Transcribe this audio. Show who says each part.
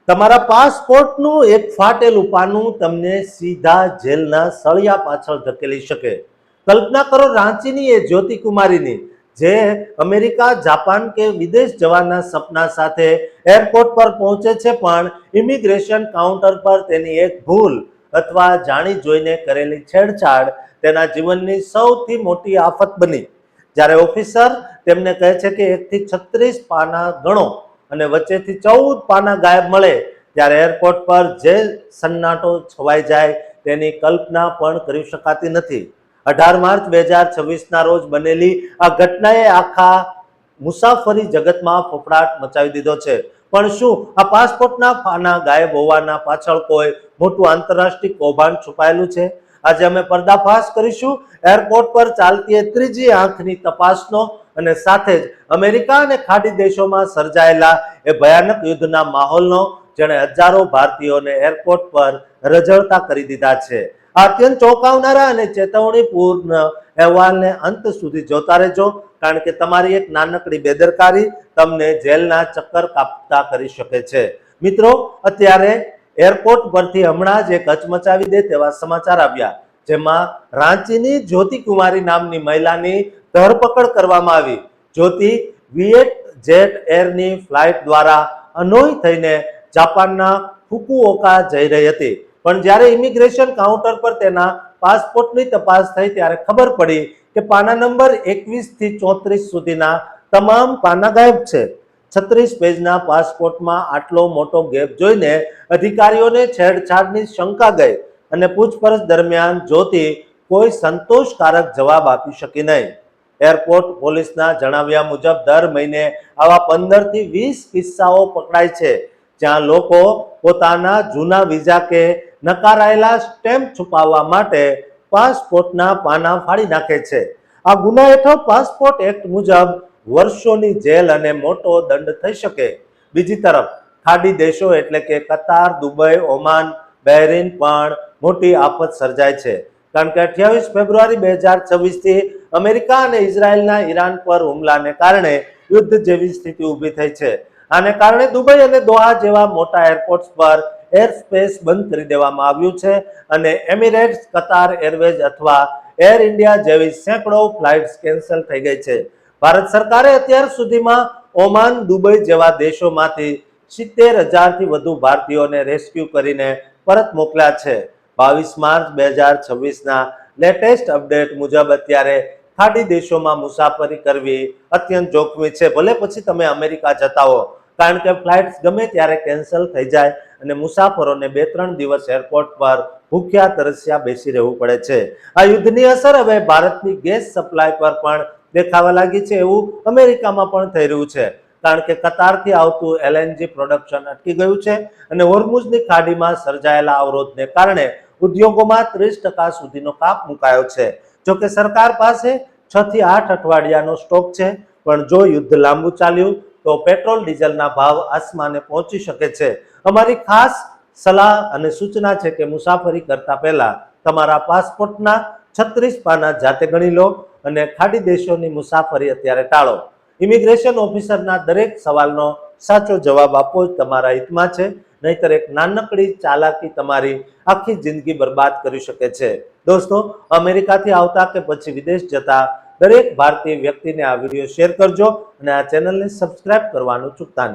Speaker 1: તમારા પાસપોર્ટનું એક ફાટેલું પાનું તમને સીધા જેલના સળિયા પાછળ ધકેલી શકે. કલ્પના કરો રાંચીની એ જ્યોતિકુમારીની જે અમેરિકા, જાપાન કે વિદેશ જવાના સપના સાથે એરપોર્ટ પર પહોંચે છે, પણ ઇમિગ્રેશન કાઉન્ટર પર તેની એક ભૂલ અથવા જાણી જોઈને કરેલી છેડછાડ તેના જીવનની સૌથી મોટી આફત બની. જ્યારે ઓફિસર તેમને કહે છે કે 1 થી 36 પાના ગણો અને વચ્ચેથી 14 પાના ગાયબ મળે, ત્યારે એરપોર્ટ પર જે સન્નાટો છવાઈ જાય તેની કલ્પના પણ કરી શકાતી નથી. 18 માર્ચ 2026ના રોજ બનેલી આ ઘટનાએ આખા મુસાફરી જગતમાં ફફડાટ મચાવી દીધો છે. પણ શું આ પાસપોર્ટના પાના ગાયબ હોવાના પાછળ કોઈ મોટું આંતરરાષ્ટ્રીય કૌભાંડ છુપાયેલું છે? આજે અમે પર્દાફાશ કરીશું એરપોર્ટ પર ચાલતી ત્રીજી આંખની તપાસનો, અને સાથે જ અમેરિકા અને ખાડી દેશોમાં સર્જાયેલા એ ભયાનક યુદ્ધના માહોલનો, જેણે હજારો ભારતીયોને એરપોર્ટ પર રઝળતા કરી દીધા છે. આ અત્યંત ચોંકાવનારા અને ચેતવણીપૂર્ણ અહેવાલને અંત સુધી જોતા રહેજો, કારણ કે તમારી એક નાનકડી બેદરકારી તમને જેલના ચક્કર કાપતા કરી શકે છે. મિત્રો, અત્યારે એરપોર્ટ પરથી હમણાં જ એક હચમચાવી દે તેવા સમાચાર આવ્યા, જેમાં રાંચીની જ્યોતિકુમારી નામની મહિલાની ધરપકડ કરવામાં આવી. જ્યોતિ વિયેટ જેટ એરની ફ્લાઇટ દ્વારા હનોઈ થઈને જાપાનના ફુકુઓકા જઈ રહી હતી. પણ જ્યારે ઇમિગ્રેશન કાઉન્ટર પર તેના પાસપોર્ટની તપાસ થઈ ત્યારે ખબર પડી કે પાના નંબર 21 થી 34 સુધીના તમામ પાના ગાયબ છે. 36 પેજના પાસપોર્ટમાં આટલો મોટો ગેપ જોઈને અધિકારીઓને છેડછાડની શંકા ગઈ અને પૂછપરછ દરમિયાન જ્યોતિ કોઈ સંતોષકારક જવાબ આપી શકી નહીં. એરપોર્ટ પોલીસના જણાવ્યા મુજબ દર મહિને આવા 15 થી 20 કિસ્સાઓ પકડાય છે, જ્યાં લોકો પોતાના જૂના વિઝા કે નકારાયેલા સ્ટેમ્પ છુપાવવા માટે પાસપોર્ટના પાના ફાડી નાખે છે. આ ગુના હેઠળ પાસપોર્ટ એક્ટ મુજબ વર્ષોની જેલ અને મોટો દંડ થઈ શકે. બીજી તરફ ખાડી દેશો એટલે કે કતાર, દુબઈ, ઓમાન, બહેરીન પણ મોટી આફત સર્જાય છે, કારણ કે 28 ફેબ્રુઆરી 2026 થી અમેરિકા અને ઇઝરાયલના ઈરાન પર હુમલાને કારણે યુદ્ધ જેવી સ્થિતિ ઊભી થઈ છે. આને કારણે દુબઈ અને દોહા જેવા મોટા એરપોર્ટ્સ પર એર સ્પેસ બંધ કરી દેવામાં આવ્યું છે અને એમિરેટ્સ, કતાર એરવેઝ અથવા એર ઇન્ડિયા જેવી સેંકડો ફ્લાઇટ્સ કેન્સલ થઈ ગઈ છે. ભારત સરકારે અત્યાર સુધીમાં ઓમાન, દુબઈ જેવા દેશોમાંથી 70,000 થી વધુ ભારતીયોને રેસ્ક્યુ કરીને પરત મોકલ્યા છે. 22 માર્ચ 2026ના લેટેસ્ટ અપડેટ મુજબ અત્યારે ખાડી દેશોમાં મુસાફરી કરવી અત્યંત જોખમી છે. ભલે પછી તમે અમેરિકા જતા હો, કારણ કે ફ્લાઇટ્સ ગમે ત્યારે કેન્સલ થઈ જાય અને મુસાફરોને 2-3 દિવસ એરપોર્ટ પર ભૂખ્યા તરસ્યા બેસી રહેવું પડે છે. આ યુદ્ધની અસર હવે ભારતની ગેસ સપ્લાય પર પણ દેખાવા લાગી છે, એવું અમેરિકામાં પણ થઈ રહ્યું છે, કારણ કે કતારથી આવતું એલએનજી પ્રોડક્શન અટકી ગયું છે અને હોર્મુઝની ખાડીમાં સર્જાયેલા અવરોધને કારણે ઉદ્યોગોમાં 30% સુધીનો કાપ મુકાયો છે. જોકે સરકાર પાસે 6 થી 8 અઠવાડિયાનો સ્ટોક છે, પણ જો યુદ્ધ લાંબુ ચાલ્યું તો પેટ્રોલ ડીઝલના ભાવ આસમાને પહોંચી શકે છે. અમારી ખાસ સલાહ અને સૂચના છે કે મુસાફરી કરતા પહેલા તમારા પાસપોર્ટના 36 પાના જાતે ગણી લો અને ખાડી દેશોની મુસાફરી અત્યારે ટાળો. ઇમિગ્રેશન ઓફિસરના દરેક સવાલનો સાચો જવાબ આપવો જ તમારા હિતમાં છે, નહીતર એક નાનકડી ચાલાકી તમારી આખી જિંદગી બરબાદ કરી શકે છે. દોસ્તો, અમેરિકાથી આવતા કે પછી વિદેશ જતા દરેક ભારતીય વ્યક્તિને આ વિડીયો શેર કરજો અને આ ચેનલને સબસ્ક્રાઇબ કરવાનું ચૂકતા નહીં.